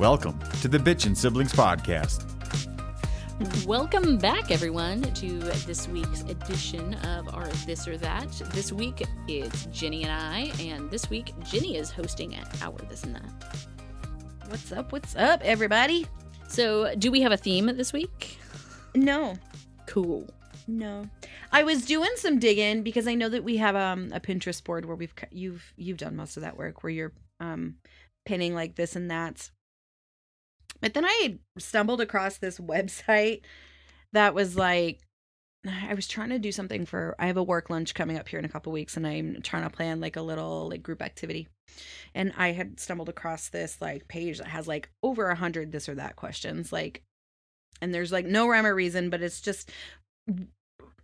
Welcome to the Bitchin' Siblings Podcast. Welcome back, everyone, to this week's edition of our This or That. This week, it's Jenny and I, and this week, Jenny is hosting our This and That. What's up, everybody? So, do we have a theme this week? No. Cool. No. I was doing some digging because I know that we have a Pinterest board where you've done most of that work, where you're pinning like this and that. But then I stumbled across this website that was like, I was trying to do something I have a work lunch coming up here in a couple weeks, and I'm trying to plan like a little like group activity. And I had stumbled across this like page that has like over 100 this or that questions, like, and there's like no rhyme or reason, but it's just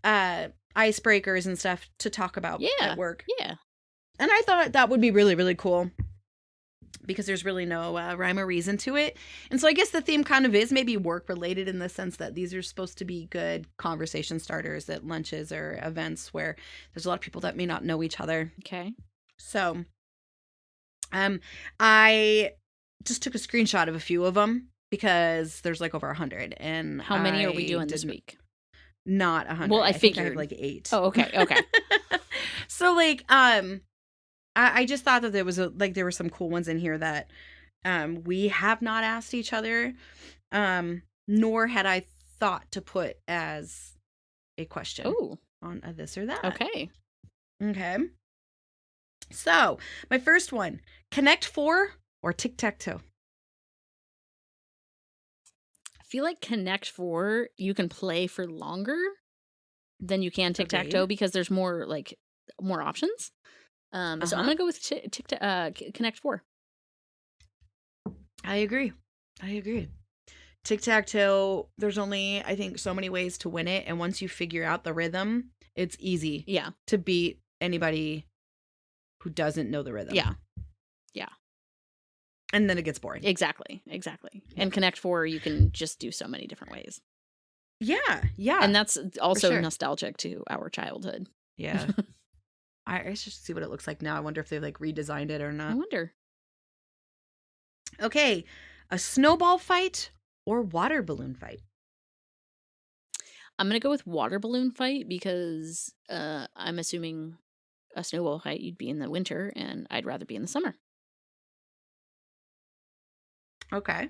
icebreakers and stuff to talk about at work. Yeah. And I thought that would be really, really cool, because there's really no rhyme or reason to it. And so I guess the theme kind of is maybe work related, in the sense that these are supposed to be good conversation starters at lunches or events where there's a lot of people that may not know each other. Okay. So I just took a screenshot of a few of them because there's like over 100. And how many are we doing this week? Not 100. Well, I think figured. I have like 8. Oh, okay. So like I just thought that there were some cool ones in here that we have not asked each other, nor had I thought to put as a question on a this or that. Okay. So my first one: Connect Four or Tic Tac Toe? I feel like Connect Four you can play for longer than you can Tic Tac Toe, because there's more options. So I'm gonna go with Connect Four. I agree. Tic Tac Toe, there's only, I think, so many ways to win it, and once you figure out the rhythm, it's easy. Yeah. To beat anybody who doesn't know the rhythm. Yeah. And then it gets boring. Exactly. And Connect Four, you can just do so many different ways. Yeah. And that's also sure. nostalgic to our childhood. Yeah. I should see what it looks like now. I wonder if they've like redesigned it or not. I wonder. Okay. A snowball fight or water balloon fight? I'm going to go with water balloon fight, because I'm assuming a snowball fight you'd be in the winter, and I'd rather be in the summer. Okay.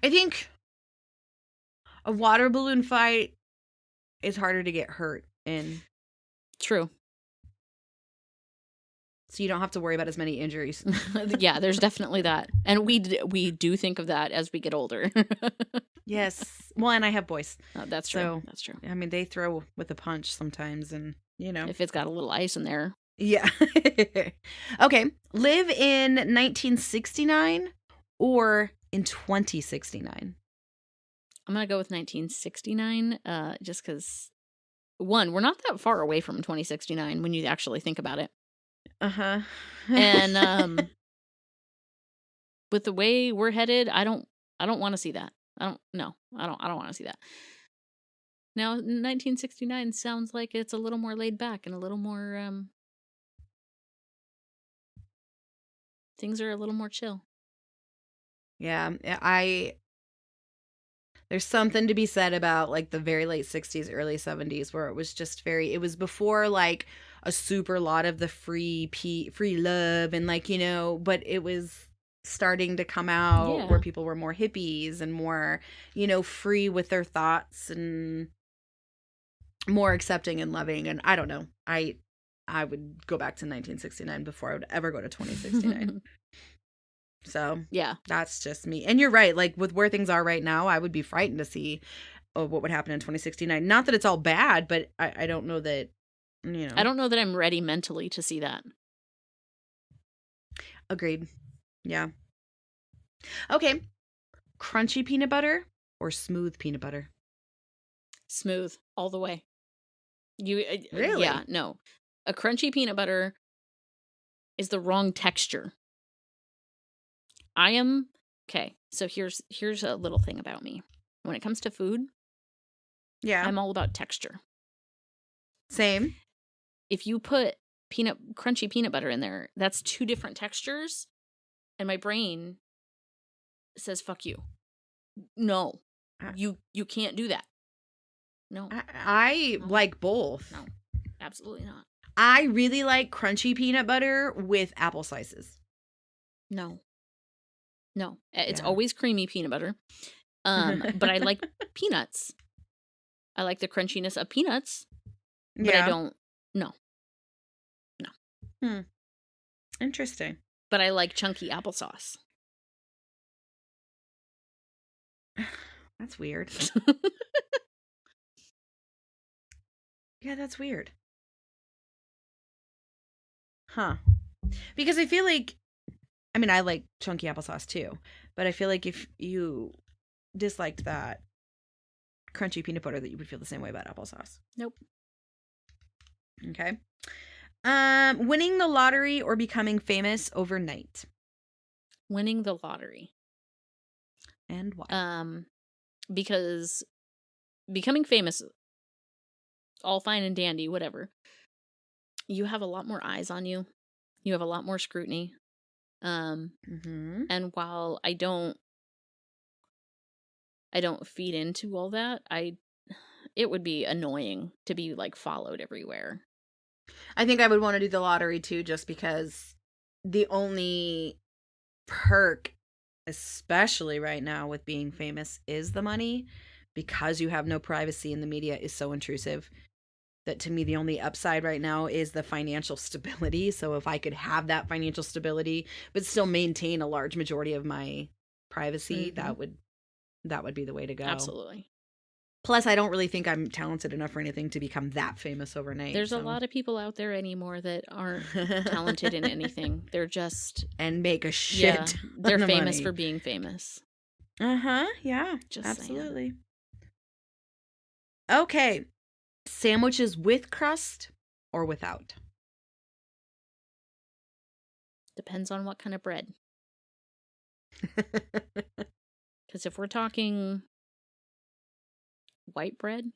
I think a water balloon fight is harder to get hurt in. True. So you don't have to worry about as many injuries. Yeah, there's definitely that. And we do think of that as we get older. Yes. Well, and I have boys. Oh, that's true. So, that's true. I mean, they throw with a punch sometimes, and, you know. If it's got a little ice in there. Yeah. Okay. Live in 1969 or in 2069? I'm going to go with 1969, just because, one, we're not that far away from 2069 when you actually think about it. Uh-huh. And with the way we're headed, I don't want to see that. I don't want to see that. Now, 1969 sounds like it's a little more laid back and a little more things are a little more chill. Yeah, there's something to be said about like the very late 60s, early 70s, where it was just it was before like a super lot of the free love and like, you know, but it was starting to come out where people were more hippies and more, you know, free with their thoughts and more accepting and loving. And I don't know, I would go back to 1969 before I would ever go to 2069. So yeah, that's just me. And you're right. Like with where things are right now, I would be frightened to see what would happen in 2069. Not that it's all bad, but I don't know that, you know. I don't know that I'm ready mentally to see that. Agreed. Yeah. Okay. Crunchy peanut butter or smooth peanut butter? Smooth all the way. You really? Yeah, no. A crunchy peanut butter is the wrong texture. Okay, so here's a little thing about me. When it comes to food, yeah, I'm all about texture. Same. If you put crunchy peanut butter in there, that's two different textures, And my brain says, fuck you. No. You can't do that. No. I No. like both. No. Absolutely not. I really like crunchy peanut butter with apple slices. No. No. It's Yeah. always creamy peanut butter. But I like peanuts. I like the crunchiness of peanuts, but I don't. No. Interesting. But I like chunky applesauce. That's weird. Yeah, that's weird. Huh. Because I feel like, I mean, I like chunky applesauce too, but I feel like if you disliked that crunchy peanut butter, that you would feel the same way about applesauce. Nope. Okay. Winning the lottery or becoming famous overnight. Winning the lottery. And why? Because becoming famous, all fine and dandy, whatever. You have a lot more eyes on you. You have a lot more scrutiny. Mm-hmm. And while I don't feed into all that, it would be annoying to be like followed everywhere. I think I would want to do the lottery too, just because the only perk, especially right now with being famous, is the money. Because you have no privacy and the media is so intrusive, that to me the only upside right now is the financial stability. So if I could have that financial stability but still maintain a large majority of my privacy, that would be the way to go. Absolutely. Plus, I don't really think I'm talented enough or anything to become that famous overnight. There's a lot of people out there anymore that aren't talented in anything. They're just and make a shit. Yeah, they're ton of famous money. for being famous. Yeah. Just absolutely. Saying. Okay. Sandwiches with crust or without? Depends on what kind of bread. Because if we're talking white bread,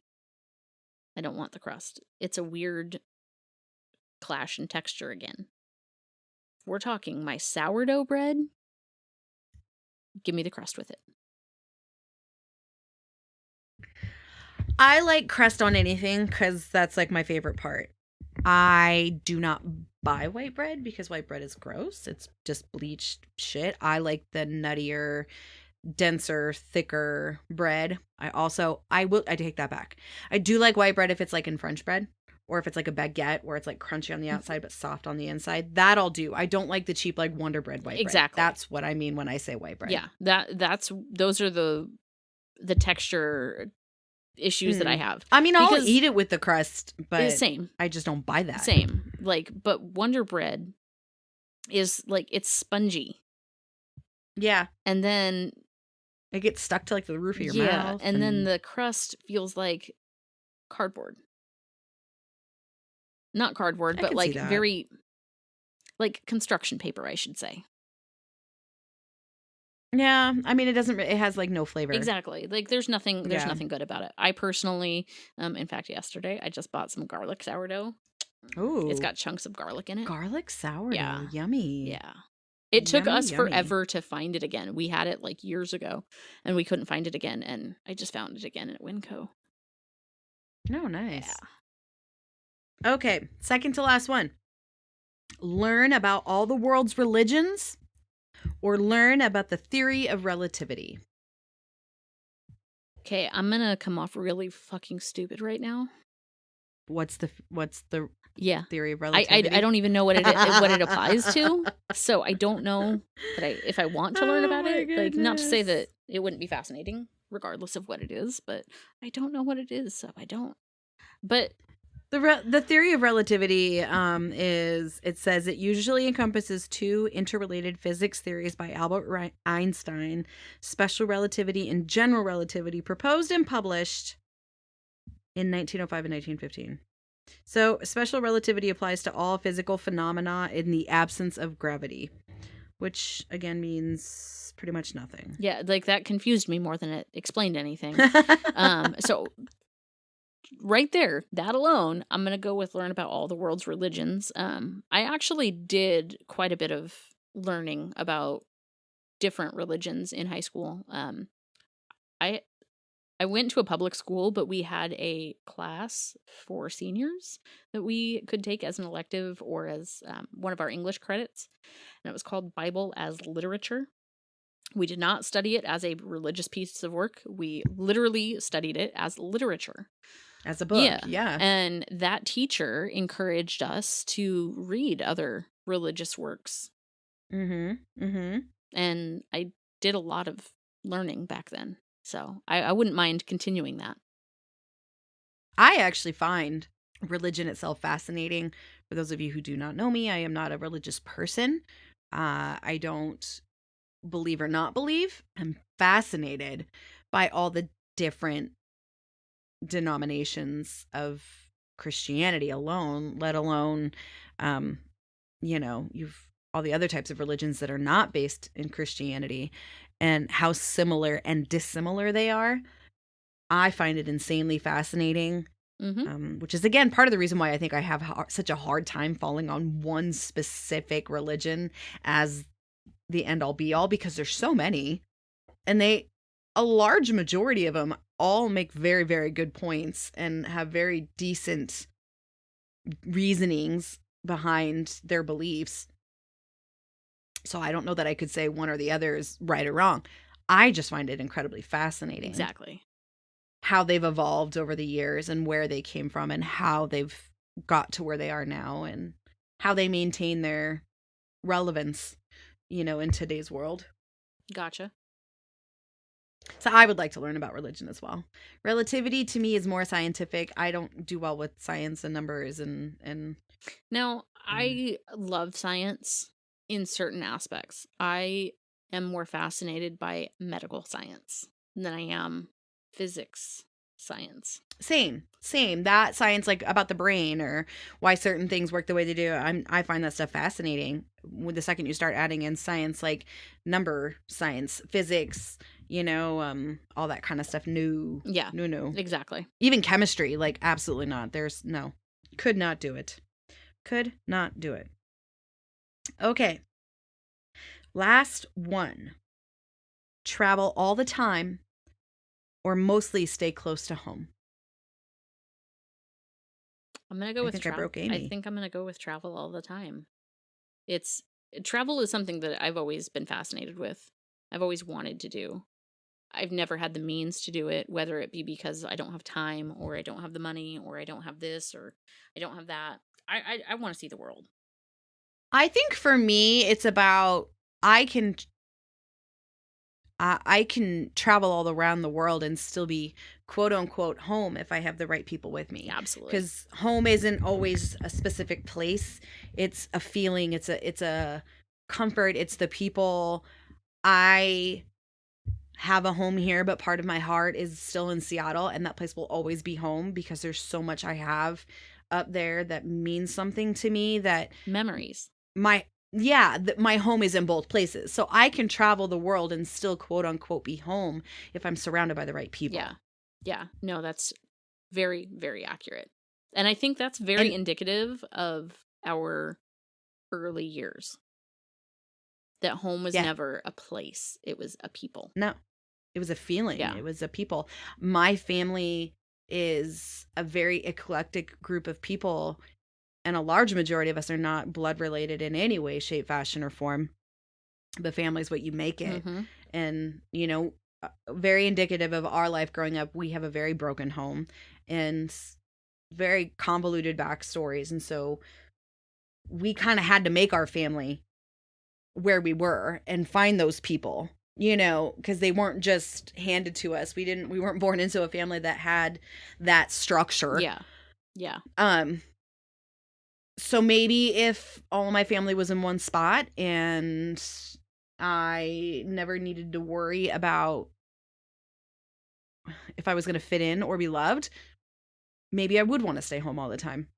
I don't want the crust. It's a weird clash in texture again. If we're talking my sourdough bread, give me the crust with it. I like crust on anything because that's like my favorite part. I do not buy white bread because white bread is gross. It's just bleached shit. I like the nuttier, denser, thicker bread. I take that back. I do like white bread if it's like in French bread or if it's like a baguette where it's like crunchy on the outside but soft on the inside. That I'll do. I don't like the cheap like Wonder Bread white bread. Exactly. That's what I mean when I say white bread. Yeah, those are the texture issues that I have. I mean, I'll eat it with the crust, but same. I just don't buy that. Same. But Wonder Bread is like, it's spongy. Yeah. And then it gets stuck to like the roof of your mouth. And then the crust feels like cardboard. Not cardboard, but like very like construction paper, I should say. Yeah, I mean, it has like no flavor. Exactly. Like there's nothing good about it. I personally, in fact, yesterday I just bought some garlic sourdough. Ooh. It's got chunks of garlic in it. Garlic sourdough. Yeah. Yummy. Yeah. It took us forever to find it again. We had it like years ago and we couldn't find it again. And I just found it again at Winco. Oh, nice. Yeah. Okay. Second to last one. Learn about all the world's religions or learn about the theory of relativity. Okay, I'm gonna come off really fucking stupid right now. What's the theory of relativity? I don't even know what it applies to, so I don't know if I want to learn about it. Goodness. Like, not to say that it wouldn't be fascinating, regardless of what it is, but I don't know what it is, so I don't. But the theory of relativity it says it usually encompasses two interrelated physics theories by Albert Einstein, special relativity and general relativity, proposed and published in 1905 and 1915. So special relativity applies to all physical phenomena in the absence of gravity, which again means pretty much nothing. Yeah, like that confused me more than it explained anything. So right there, that alone, I'm going to go with learn about all the world's religions. I actually did quite a bit of learning about different religions in high school. I went to a public school, but we had a class for seniors that we could take as an elective or as one of our English credits, and it was called Bible as Literature. We did not study it as a religious piece of work. We literally studied it as literature. As a book, yeah. And that teacher encouraged us to read other religious works. And I did a lot of learning back then. So I wouldn't mind continuing that. I actually find religion itself fascinating. For those of you who do not know me, I am not a religious person. I don't believe or not believe. I'm fascinated by all the different denominations of Christianity alone, let alone, you've all the other types of religions that are not based in Christianity, and how similar and dissimilar they are. I find it insanely fascinating, which is, again, part of the reason why I think I have such a hard time falling on one specific religion as the end-all be-all, because there's so many, and a large majority of them all make very, very good points and have very decent reasonings behind their beliefs. So I don't know that I could say one or the other is right or wrong. I just find it incredibly fascinating. Exactly. How they've evolved over the years and where they came from and how they've got to where they are now and how they maintain their relevance, in today's world. Gotcha. So I would like to learn about religion as well. Relativity to me is more scientific. I don't do well with science and numbers and Now, I love science in certain aspects. I am more fascinated by medical science than I am physics science. Same. That science, like about the brain or why certain things work the way they do. I find that stuff fascinating. When the second you start adding in science, like number science, physics, all that kind of stuff. No. Yeah. No. Exactly. Even chemistry, like absolutely not. Could not do it. Okay. Last one. Travel all the time or mostly stay close to home. I'm going to go with travel. I broke Amy. I think I'm going to go with travel all the time. Travel is something that I've always been fascinated with. I've always wanted to do. I've never had the means to do it, whether it be because I don't have time or I don't have the money or I don't have this or I don't have that. I want to see the world. I think for me, it's about I can travel all around the world and still be quote unquote home if I have the right people with me. Absolutely. Because home isn't always a specific place. It's a feeling. It's a comfort. It's the people. I have a home here, but part of my heart is still in Seattle, and that place will always be home because there's so much I have up there that means something to me. That memories. My home is in both places. So I can travel the world and still quote unquote be home if I'm surrounded by the right people. Yeah. No, that's very, very accurate. And I think that's very indicative of our early years. That home was never a place. It was a people. No, it was a feeling. Yeah. It was a people. My family is a very eclectic group of people, and a large majority of us are not blood related in any way, shape, fashion, or form. The family's what you make it. Mm-hmm. And, very indicative of our life growing up, we have a very broken home and very convoluted backstories. And so we kind of had to make our family where we were and find those people, because they weren't just handed to us. We weren't born into a family that had that structure. Yeah. So maybe if all of my family was in one spot and I never needed to worry about if I was going to fit in or be loved, maybe I would want to stay home all the time.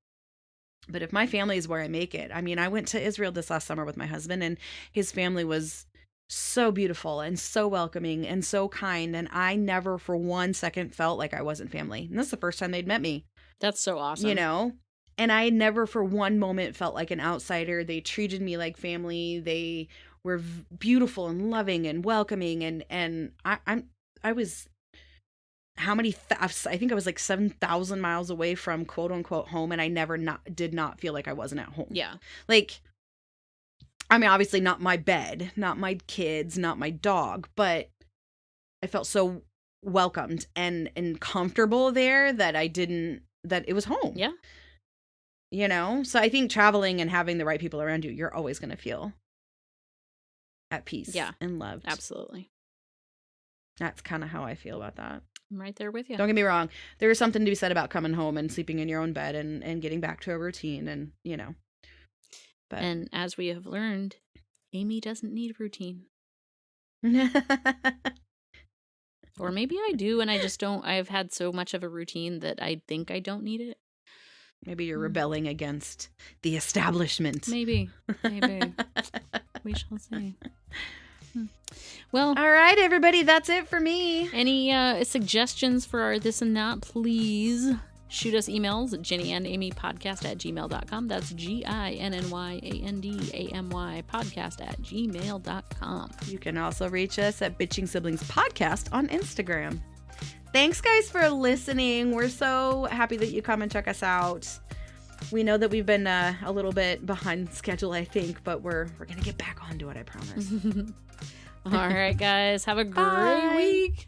But if my family is where I make it, I went to Israel this last summer with my husband, and his family was so beautiful and so welcoming and so kind. And I never for 1 second felt like I wasn't family. And this is the first time they'd met me. That's so awesome. And I never for one moment felt like an outsider. They treated me like family. They were beautiful and loving and welcoming, and I was how many I think I was like 7,000 miles away from quote unquote home, and I never did not feel like I wasn't at home. Yeah. Like, I mean, obviously not my bed, not my kids, not my dog, but I felt so welcomed and comfortable there that that it was home. Yeah. You know? So I think traveling and having the right people around you, you're always going to feel at peace and loved. Absolutely. That's kind of how I feel about that. I'm right there with you. Don't get me wrong. There is something to be said about coming home and sleeping in your own bed and getting back to a routine and, you know. But. And as we have learned, Amy doesn't need a routine. Or maybe I do, and I just don't. I've had so much of a routine that I think I don't need it. Maybe you're rebelling against the establishment. Maybe. We shall see. Well, all right, everybody, that's it for me. Any suggestions for our this and that, please shoot us emails at ginnyandamypodcast@gmail.com. That's GINNYANDAMY podcast@gmail.com. You can also reach us at Bitching Siblings Podcast on Instagram. Thanks, guys, for listening. We're so happy that you come and check us out. We know that we've been a little bit behind schedule, I think, but we're going to get back onto it, I promise. All right, guys. Have a great Bye. week.